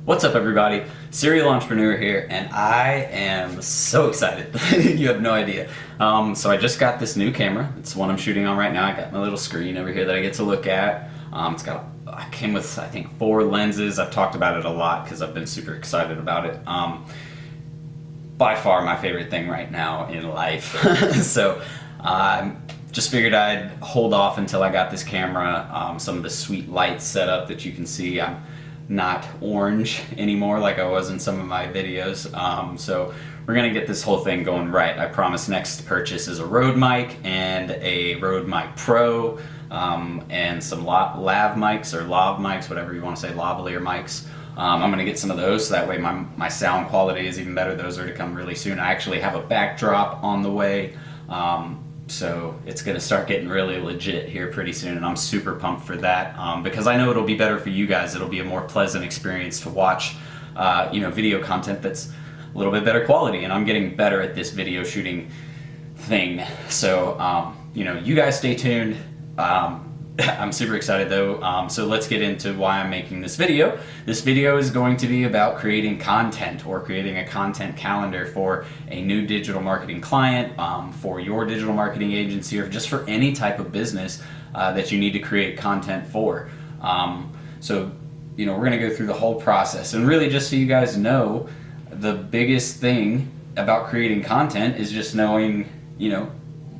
What's up, everybody? Serial Entrepreneur here, and I am so excited. You have no idea. So I just got this new camera. It's the one I'm shooting on right now. I got my little screen over here that I get to look at. I came with, I think, 4 lenses. I've talked about it a lot because I've been super excited about it. By far my favorite thing right now in life. So just figured I'd hold off until I got this camera. Some of the sweet lights set up that you can see. I'm not orange anymore like I was in some of my videos. So we're gonna get this whole thing going right. I promise next purchase is a Rode mic and a Rode Mic Pro, and some lav mics, or lav mics, whatever you want to say, lavalier mics. I'm gonna get some of those so that way my sound quality is even better. Those are to come really soon. I actually have a backdrop on the way. So it's going to start getting really legit here pretty soon, and I'm super pumped for that, because I know it'll be better for you guys. It'll be a more pleasant experience to watch, video content that's a little bit better quality, and I'm getting better at this video shooting thing. So, you guys stay tuned. I'm super excited though, so let's get into why I'm making this video. This video is going to be about creating content, or creating a content calendar for a new digital marketing client, for your digital marketing agency, or just for any type of business that you need to create content for. So we're going to go through the whole process, and really just so you guys know, the biggest thing about creating content is just knowing,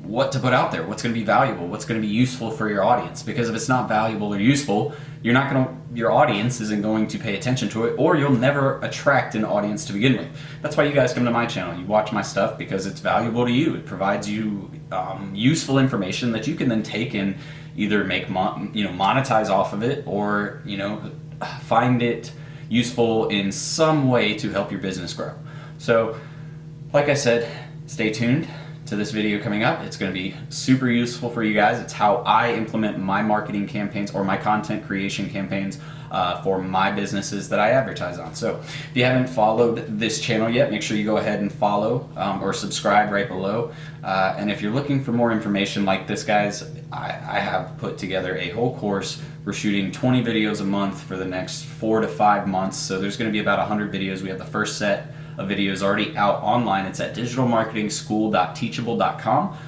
what to put out there, what's going to be valuable, what's going to be useful for your audience. Because if it's not valuable or useful, your audience isn't going to pay attention to it, or you'll never attract an audience to begin with. That's why you guys come to my channel. You watch my stuff because it's valuable to you. It provides you useful information that you can then take and either make monetize off of it, or find it useful in some way to help your business grow. So, like I said, stay tuned to this video coming up. It's going to be super useful for you guys. It's how I implement my marketing campaigns, or my content creation campaigns, for my businesses that I advertise on. So if you haven't followed this channel yet, make sure you go ahead and follow, or subscribe right below. And if you're looking for more information like this, guys, I have put together a whole course. We're shooting 20 videos a month for the next 4 to 5 months. So there's going to be about 100 videos. We have the first set of videos already out online. It's at digitalmarketingschool.teachable.com.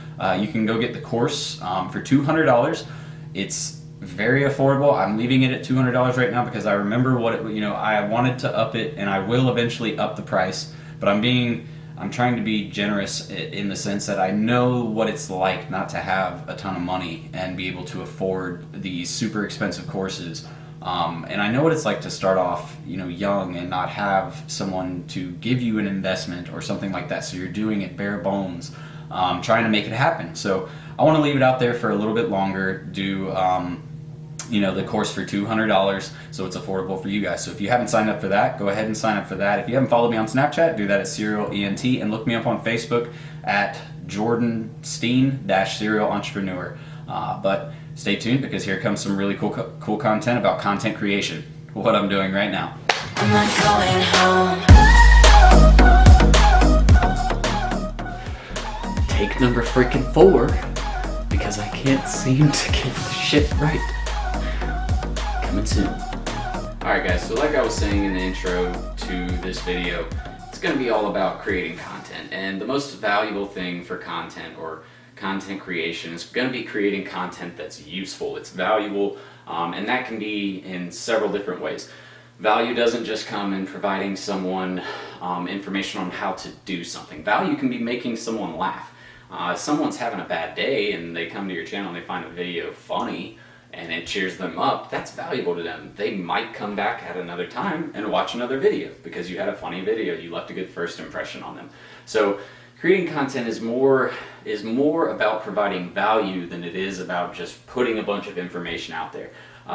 You can go get the course for $200. It's very affordable. I'm leaving it at $200 right now because I remember I wanted to up it, and I will eventually up the price, but I'm trying to be generous in the sense that I know what it's like not to have a ton of money and be able to afford these super expensive courses. And I know what it's like to start off, young and not have someone to give you an investment or something like that. So you're doing it bare bones, trying to make it happen. So I want to leave it out there for a little bit longer, do, the course for $200, so it's affordable for you guys. So if you haven't signed up for that, go ahead and sign up for that. If you haven't followed me on Snapchat, do that at Serial ENT, and look me up on Facebook at Jordan Steen-Serial Entrepreneur. But stay tuned, because here comes some really cool content about content creation, what I'm doing right now. I'm not going home. Take number freaking 4, because I can't seem to get the shit right. Coming soon. Alright guys, so like I was saying in the intro to this video, it's going to be all about creating content, and the most valuable thing for content, or content creation, is going to be creating content that's useful, it's valuable, and that can be in several different ways. Value doesn't just come in providing someone information on how to do something. Value can be making someone laugh. If someone's having a bad day and they come to your channel and they find a video funny and it cheers them up, that's valuable to them. They might come back at another time and watch another video because you had a funny video, you left a good first impression on them. So creating content is more about providing value than it is about just putting a bunch of information out there.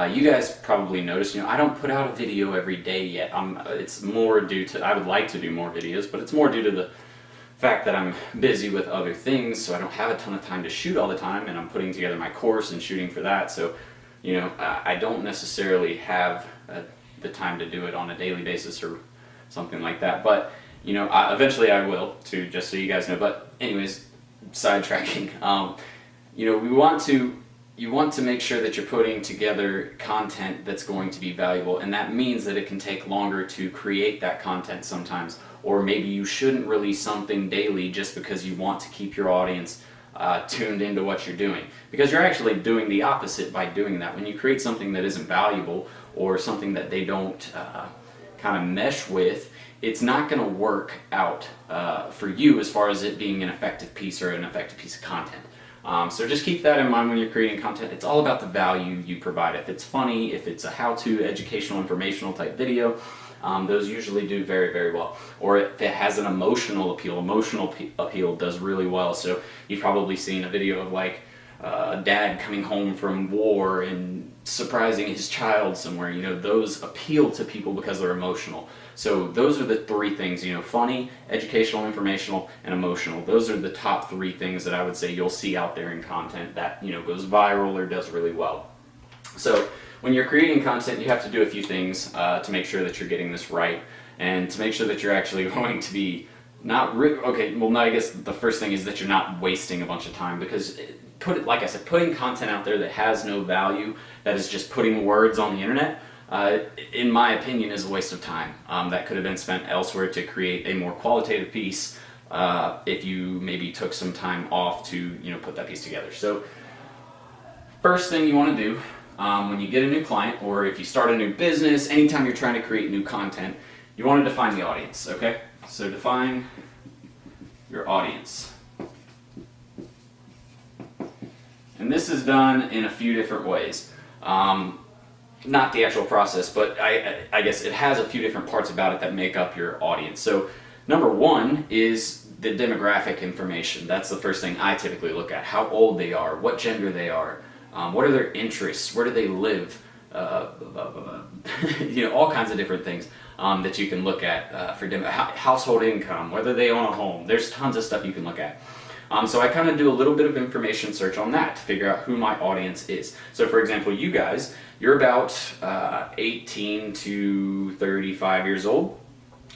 You guys probably noticed, I don't put out a video every day yet. It's more due to, I would like to do more videos, but it's more due to the fact that I'm busy with other things, so I don't have a ton of time to shoot all the time, and I'm putting together my course and shooting for that. So, I don't necessarily have the time to do it on a daily basis or something like that. But eventually I will, too, just so you guys know. But anyways, sidetracking. We want to you want to make sure that you're putting together content that's going to be valuable, and that means that it can take longer to create that content sometimes, or maybe you shouldn't release something daily just because you want to keep your audience tuned into what you're doing, because you're actually doing the opposite by doing that. When you create something that isn't valuable or something that they don't kind of mesh with, it's not going to work out for you as far as it being an effective piece or an effective piece of content. So just keep that in mind when you're creating content. It's all about the value you provide. If it's funny, if it's a how-to, educational, informational type video, those usually do very, very well. Or if it has an emotional appeal, appeal does really well. So you've probably seen a video of like a dad coming home from war and surprising his child somewhere. You know, those appeal to people because they're emotional. So those are the three things, you know, funny, educational, informational, and emotional. Those are the top three things that I would say you'll see out there in content that, you know, goes viral or does really well. So when you're creating content, you have to do a few things to make sure that you're getting this right, and to make sure that you're actually going to be I guess the first thing is that you're not wasting a bunch of time, because like I said, putting content out there that has no value, that is just putting words on the internet, in my opinion, is a waste of time. That could have been spent elsewhere to create a more qualitative piece if you maybe took some time off to, you know, put that piece together. So first thing you want to do when you get a new client, or if you start a new business, anytime you're trying to create new content, you want to define the audience, okay? So define your audience. And this is done in a few different ways. Not the actual process, but I guess it has a few different parts about it that make up your audience. So number one is the demographic information. That's the first thing I typically look at. How old they are, what gender they are, what are their interests, where do they live, you know, all kinds of different things that you can look at for household income, whether they own a home. There's tons of stuff you can look at. So I kind of do a little bit of information search on that to figure out who my audience is. So for example, you guys, you're about 18 to 35 years old.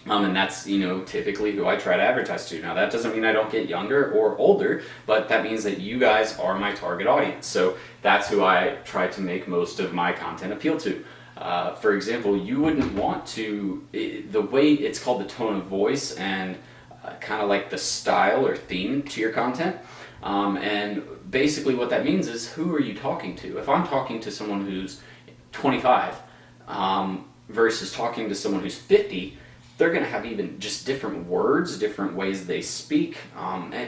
And that's, you know, typically who I try to advertise to. Now that doesn't mean I don't get younger or older, but that means that you guys are my target audience. So that's who I try to make most of my content appeal to. For example, you wouldn't want to, the way it's called the tone of voice and kind of like the style or theme to your content. And basically what that means is, who are you talking to? If I'm talking to someone who's 25 versus talking to someone who's 50, they're going to have even just different words, different ways they speak.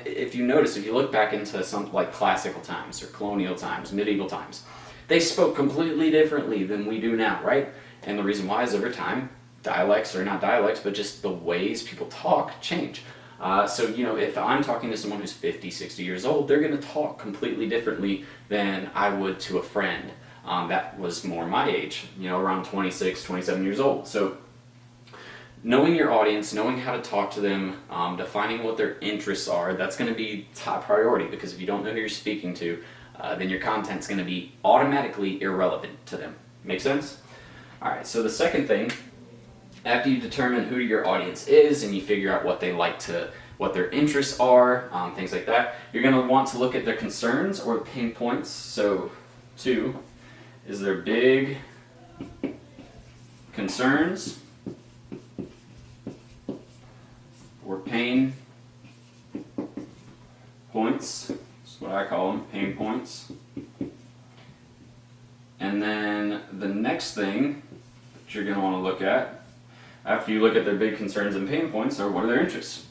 If you notice, if you look back into something like classical times or colonial times, medieval times, they spoke completely differently than we do now, right? And the reason why is over time, dialects, or not dialects, but just the ways people talk change. So, you know, if I'm talking to someone who's 50, 60 years old, they're going to talk completely differently than I would to a friend that was more my age, you know, around 26, 27 years old. So knowing your audience, knowing how to talk to them, defining what their interests are, that's going to be top priority, because if you don't know who you're speaking to, then your content's going to be automatically irrelevant to them. Make sense? All right, so the second thing, after you determine who your audience is and you figure out what they like to, what their interests are, things like that, you're going to want to look at their concerns or pain points. So 2 is their big concerns or pain points. That's what I call them, pain points. And then the next thing that you're going to want to look at after you look at their big concerns and pain points are, what are their interests?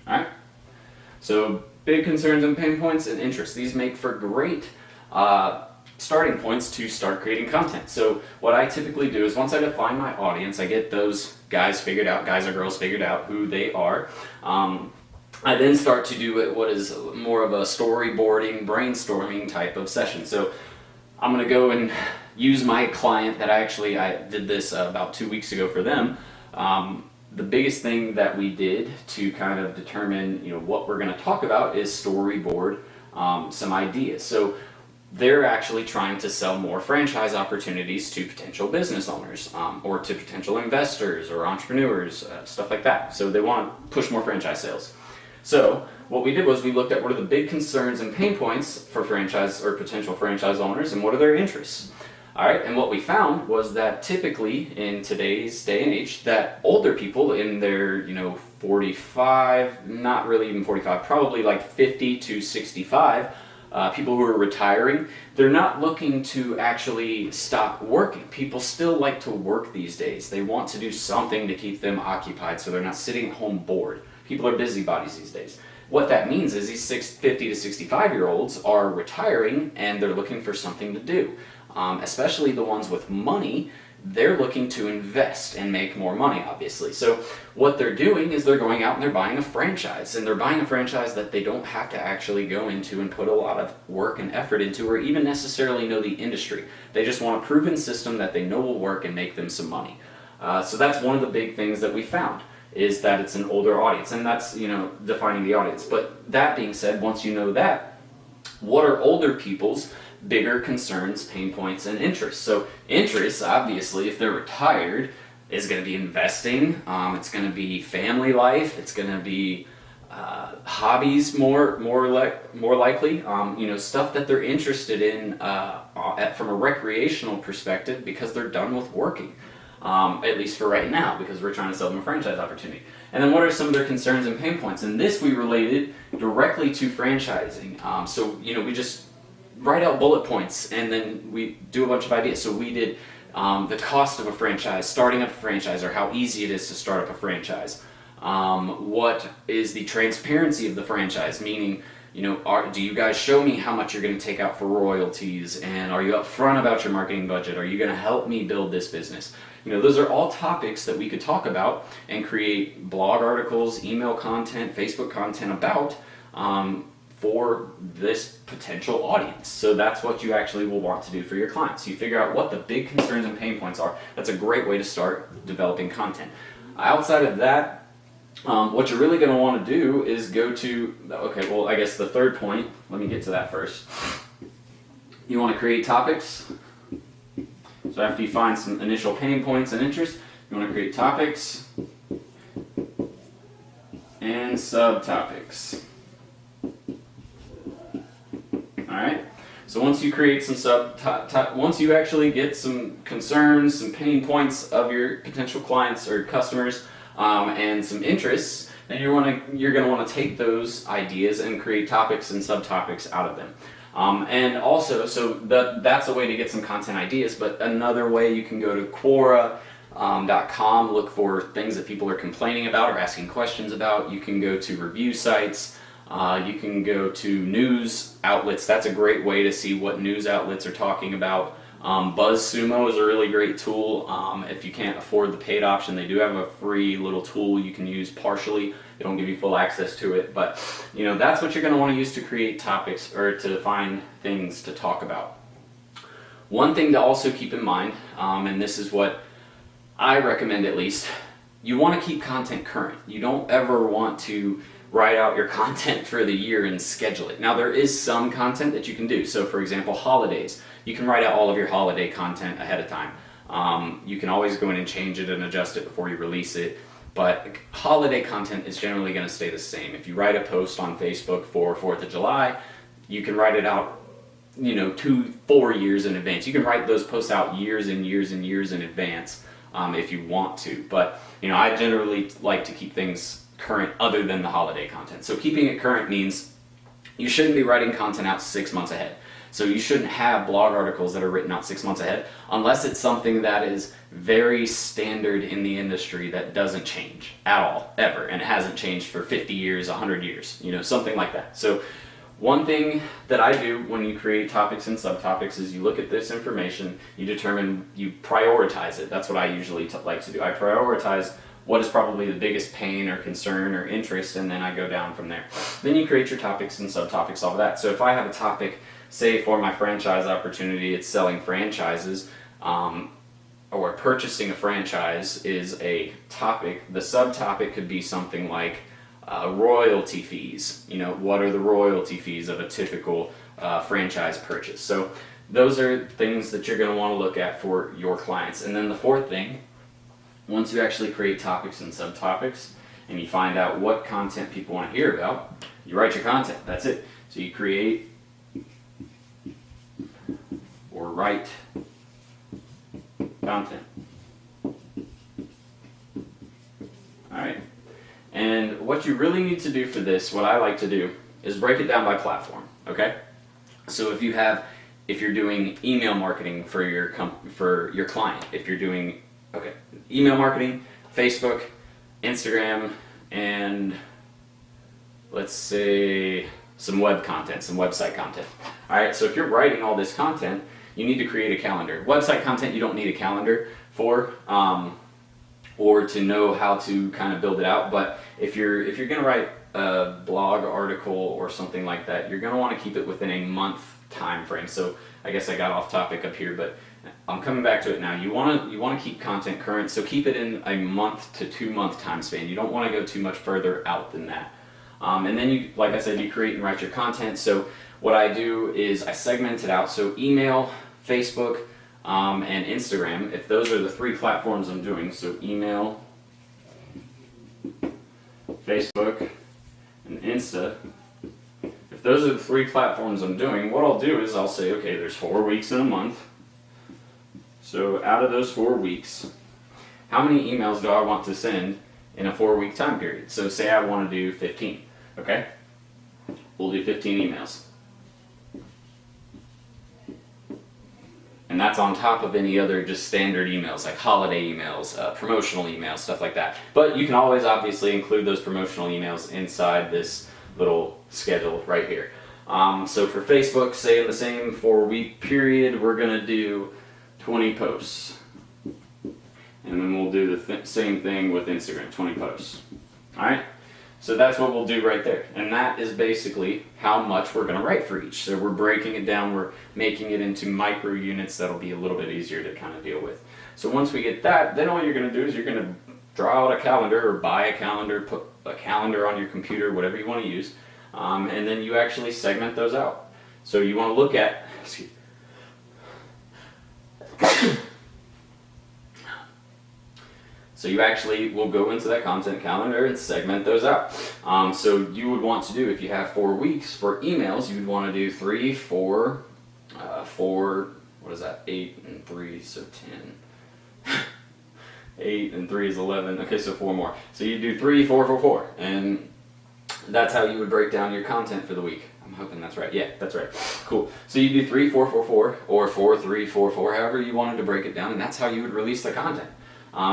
Alright? So big concerns and pain points and interests. These make for great starting points to start creating content. So what I typically do is, once I define my audience, I get those guys figured out, guys or girls figured out who they are. I then start to do what is more of a storyboarding, brainstorming type of session. So I'm going to go and use my client that I did this about 2 weeks ago for them. The biggest thing that we did to kind of determine, you know, what we're going to talk about is storyboard some ideas. So they're actually trying to sell more franchise opportunities to potential business owners, or to potential investors or entrepreneurs, stuff like that. So they want to push more franchise sales. So what we did was we looked at what are the big concerns and pain points for franchise or potential franchise owners, and what are their interests. All right, and what we found was that typically in today's day and age, that older people in their 45, not really even 45, probably like 50 to 65. People who are retiring, they're not looking to actually stop working. People still like to work these days. They want to do something to keep them occupied so they're not sitting at home bored. People are busybodies these days. What that means is these 50 to 65-year-olds are retiring and they're looking for something to do. Especially the ones with money, they're looking to invest and make more money, obviously. So what they're doing is they're going out and they're buying a franchise, and they're buying a franchise that they don't have to actually go into and put a lot of work and effort into, or even necessarily know the industry. They just want a proven system that they know will work and make them some money. So that's one of the big things that we found, is that it's an older audience, and that's defining the audience. But that being said, once you know that, what are older people's bigger concerns, pain points, and interests? So interests, obviously, if they're retired, is going to be investing. It's going to be family life. It's going to be hobbies, more likely. Stuff that they're interested in from a recreational perspective, because they're done with working. At least for right now, because we're trying to sell them a franchise opportunity. And then what are some of their concerns and pain points? And this we related directly to franchising. So we just write out bullet points, and then we do a bunch of ideas. So we did the cost of a franchise, starting up a franchise, or how easy it is to start up a franchise. What is the transparency of the franchise? Meaning, do you guys show me how much you're going to take out for royalties? And are you upfront about your marketing budget? Are you going to help me build this business? Those are all topics that we could talk about and create blog articles, email content, Facebook content about for this potential audience. So that's what you actually will want to do for your clients. You figure out what the big concerns and pain points are. That's a great way to start developing content. Outside of that, what you're really going to want to do is go to, I guess the third point, let me get to that first. You want to create topics. So after you find some initial pain points and interests, you want to create topics and subtopics. Alright, so once you create some once you actually get some concerns, some pain points of your potential clients or customers, and some interests, then you're going to want to take those ideas and create topics and subtopics out of them. And also, so that's a way to get some content ideas, but another way, you can go to Quora.com, look for things that people are complaining about or asking questions about. You can go to review sites. You can go to news outlets. That's a great way to see what news outlets are talking about. BuzzSumo is a really great tool. If you can't afford the paid option, they do have a free little tool you can use partially. They don't give you full access to it, but that's what you're going to want to use to create topics or to find things to talk about. One thing to also keep in mind, and this is what I recommend at least, you want to keep content current. You don't ever want to write out your content for the year and schedule it. Now, there is some content that you can do. So for example, holidays. You can write out all of your holiday content ahead of time. You can always go in and change it and adjust it before you release it. But holiday content is generally going to stay the same. If you write a post on Facebook for 4th of July, you can write it out 2-4 years in advance. You can write those posts out years and years and years in advance if you want to. But I generally like to keep things current other than the holiday content. So keeping it current means you shouldn't be writing content out 6 months ahead. So you shouldn't have blog articles that are written out 6 months ahead unless it's something that is very standard in the industry that doesn't change at all, ever, and it hasn't changed for 50 years, 100 years, something like that. So one thing that I do when you create topics and subtopics is you look at this information, you prioritize it. That's what I usually like to do. I prioritize what is probably the biggest pain or concern or interest, and then I go down from there. Then you create your topics and subtopics off of that. So if I have a topic, say for my franchise opportunity, it's selling franchises, or purchasing a franchise is a topic. The subtopic could be something like royalty fees. What are the royalty fees of a typical franchise purchase. So those are things that you're going to want to look at for your clients. And then the fourth thing, once you actually create topics and subtopics and you find out what content people want to hear about, you write your content. That's it. So you create or write content. Alright. And what you really need to do for this, what I like to do, is break it down by platform. Okay? So if you're doing email marketing for your client, if you're doing email marketing, Facebook, Instagram, and let's say some web content, some website content. Alright, so if you're writing all this content, you need to create a calendar. Website content you don't need a calendar for, or to know how to kind of build it out, but if you're going to write a blog article or something like that, you're going to want to keep it within a month time frame. So I guess I got off topic up here, but I'm coming back to it now. You want to keep content current, so keep it in a month to 2 month time span. You don't want to go too much further out than that. And then you, like I said, you create and write your content. So what I do is I segment it out. So email, Facebook, and Instagram, if those are the 3 platforms I'm doing, so email, Facebook, and Insta, if those are the 3 platforms I'm doing, what I'll do is I'll say, okay, there's 4 weeks in a month. So out of those 4 weeks, how many emails do I want to send in a 4-week time period? So say I want to do 15, okay? We'll do 15 emails. And that's on top of any other just standard emails, like holiday emails, promotional emails, stuff like that. But you can always obviously include those promotional emails inside this little schedule right here. So for Facebook, say in the same 4-week period, we're going to do 20 posts. And then we'll do the same thing with Instagram, 20 posts. Alright? So that's what we'll do right there. And that is basically how much we're going to write for each. So we're breaking it down, we're making it into micro units that'll be a little bit easier to kind of deal with. So once we get that, then all you're going to do is you're going to draw out a calendar or buy a calendar, put a calendar on your computer, whatever you want to use, and then you actually segment those out. So you want to look at, so you actually will go into that content calendar and segment those out. So you would want to do, if you have 4 weeks for emails, you would want to do 3, 4, 4, what is that, 8 and 3, so 10. 8 and 3 is 11, okay, so 4 more. So you do 3, 4, 4, 4, and that's how you would break down your content for the week. I'm hoping that's right. Yeah, that's right. Cool. So you do 3, 4, 4, 4, or 4, 3, 4, 4, however you wanted to break it down, and that's how you would release the content.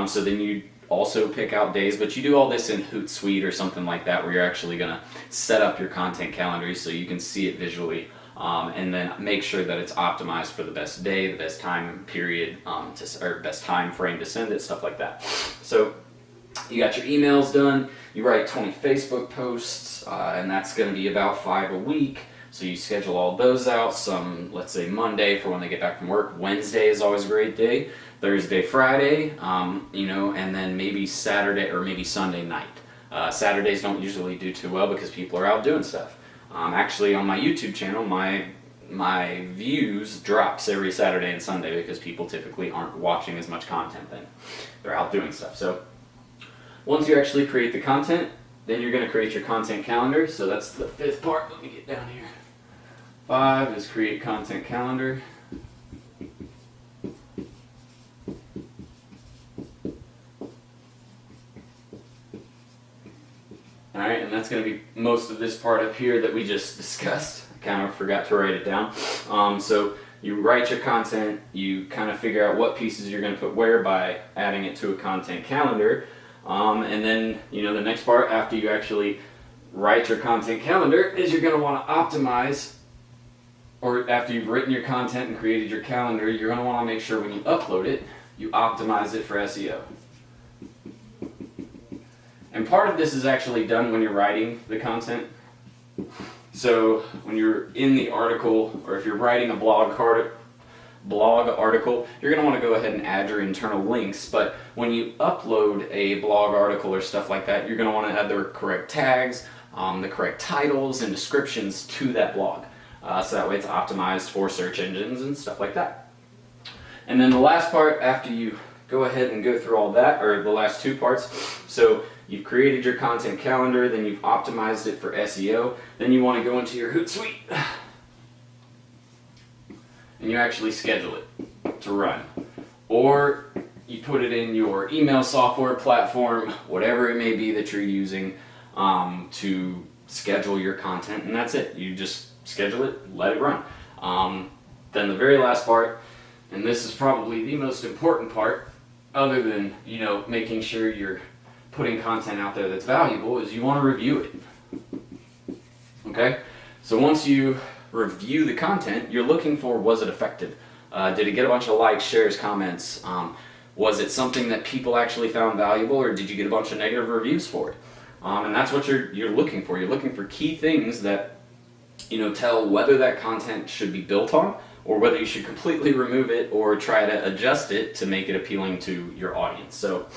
So then you also pick out days, but you do all this in Hootsuite or something like that, where you're actually going to set up your content calendar so you can see it visually, and then make sure that it's optimized for the best day, the best time period, or best time frame to send it, stuff like that. So you got your emails done, you write 20 Facebook posts, and that's going to be about 5 a week. So you schedule all those out, some, let's say Monday for when they get back from work. Wednesday is always a great day. Thursday, Friday, and then maybe Saturday or maybe Sunday night. Saturdays don't usually do too well because people are out doing stuff. Actually, on my YouTube channel, my views drops every Saturday and Sunday because people typically aren't watching as much content then. They're out doing stuff. So once you actually create the content, then you're going to create your content calendar. So that's the 5th part. Let me get down here. 5 is create content calendar. Alright, and that's going to be most of this part up here that we just discussed. I kind of forgot to write it down. So you write your content, you kind of figure out what pieces you're going to put where by adding it to a content calendar. And then, the next part after you actually write your content calendar is you're going to want to optimize, or after you've written your content and created your calendar, you're going to want to make sure when you upload it, you optimize it for SEO. And part of this is actually done when you're writing the content. So when you're in the article, or if you're writing a blog article, you're going to want to go ahead and add your internal links. But when you upload a blog article or stuff like that, you're going to want to add the correct tags, the correct titles and descriptions to that blog. so that way it's optimized for search engines and stuff like that. And then the last part, after you go ahead and go through all that, or the last two parts, so you've created your content calendar, then you've optimized it for SEO, then you want to go into your Hootsuite and you actually schedule it to run. Or you put it in your email software platform, whatever it may be that you're using to schedule your content, and that's it. You just schedule it, let it run. Then the very last part, and this is probably the most important part, other than, you know, making sure you're putting content out there that's valuable, is you want to review it. Okay? So once you review the content, you're looking for, was it effective? Did it get a bunch of likes, shares, comments? Was it something that people actually found valuable, or did you get a bunch of negative reviews for it? And that's what you're looking for. You're looking for key things that, you know, tell whether that content should be built on, or whether you should completely remove it or try to adjust it to make it appealing to your audience. So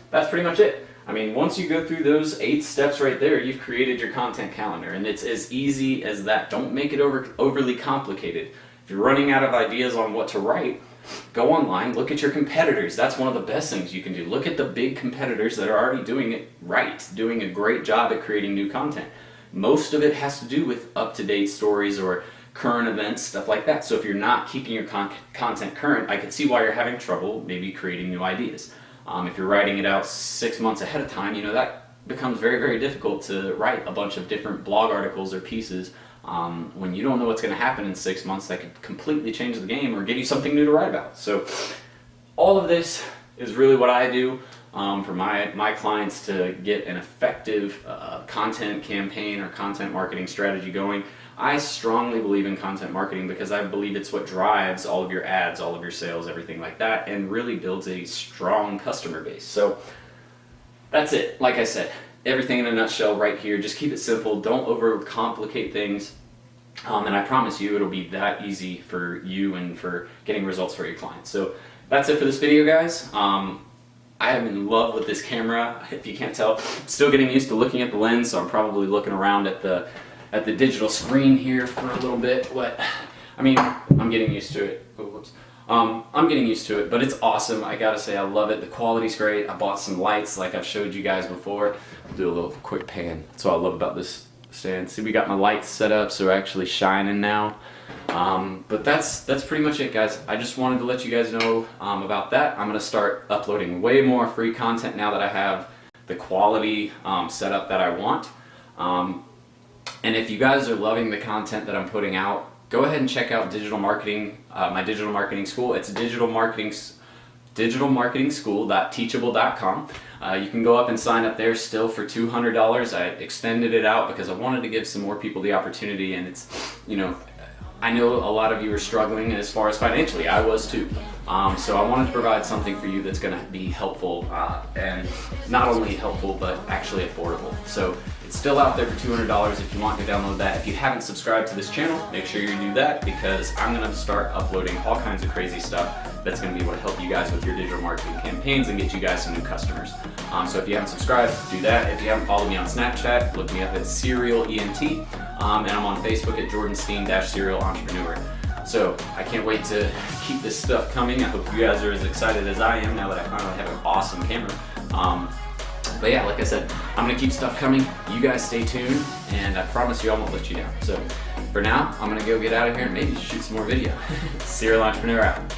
that's pretty much it. I mean, once you go through those 8 steps right there, you've created your content calendar, and it's as easy as that. Don't make it overly complicated. If you're running out of ideas on what to write, go online, look at your competitors. That's one of the best things you can do. Look at the big competitors that are already doing it right, doing a great job at creating new content. Most of it has to do with up-to-date stories or current events, stuff like that. So if you're not keeping your content current, I could see why you're having trouble maybe creating new ideas. If you're writing it out 6 months ahead of time, you know, that becomes very, very difficult to write a bunch of different blog articles or pieces when you don't know what's going to happen in 6 months. That could completely change the game or give you something new to write about. So all of this is really what I do for my clients to get an effective content campaign or content marketing strategy going. I strongly believe in content marketing because I believe it's what drives all of your ads, all of your sales, everything like that, and really builds a strong customer base. So that's it. Like I said, everything in a nutshell right here. Just keep it simple. Don't overcomplicate things. And I promise you it'll be that easy for you and for getting results for your clients. So that's it for this video, guys. I am in love with this camera. If you can't tell, I'm still getting used to looking at the lens, so I'm probably looking around at the digital screen here for a little bit, but I mean, I'm getting used to it. Oh, whoops. I'm getting used to it, but it's awesome. I gotta say, I love it. The quality's great. I bought some lights like I've showed you guys before. I'll do a little quick pan. That's what I love about this stand. See, we got my lights set up, so we're actually shining now. But that's pretty much it, guys. I just wanted to let you guys know about that. I'm gonna start uploading way more free content now that I have the quality set up that I want. And if you guys are loving the content that I'm putting out, go ahead and check out digital marketing, my digital marketing school. It's digitalmarketingschool.teachable.com. You can go up and sign up there still for $200. I extended it out because I wanted to give some more people the opportunity, and it's, you know, I know a lot of you are struggling as far as financially. I was too. So I wanted to provide something for you that's going to be helpful, and not only helpful, but actually affordable. So it's still out there for $200 if you want to download that. If you haven't subscribed to this channel, make sure you do that, because I'm going to start uploading all kinds of crazy stuff that's going to be able to help you guys with your digital marketing campaigns and get you guys some new customers. So if you haven't subscribed, do that. If you haven't followed me on Snapchat, look me up at Serial ENT, and I'm on Facebook at Jordan Steen-Serial Entrepreneur. So I can't wait to keep this stuff coming. I hope you guys are as excited as I am now that I finally have an awesome camera. But yeah, like I said, I'm gonna keep stuff coming. You guys stay tuned, and I promise you I won't let you down. So for now, I'm gonna go get out of here and maybe shoot some more video. Serial Entrepreneur out.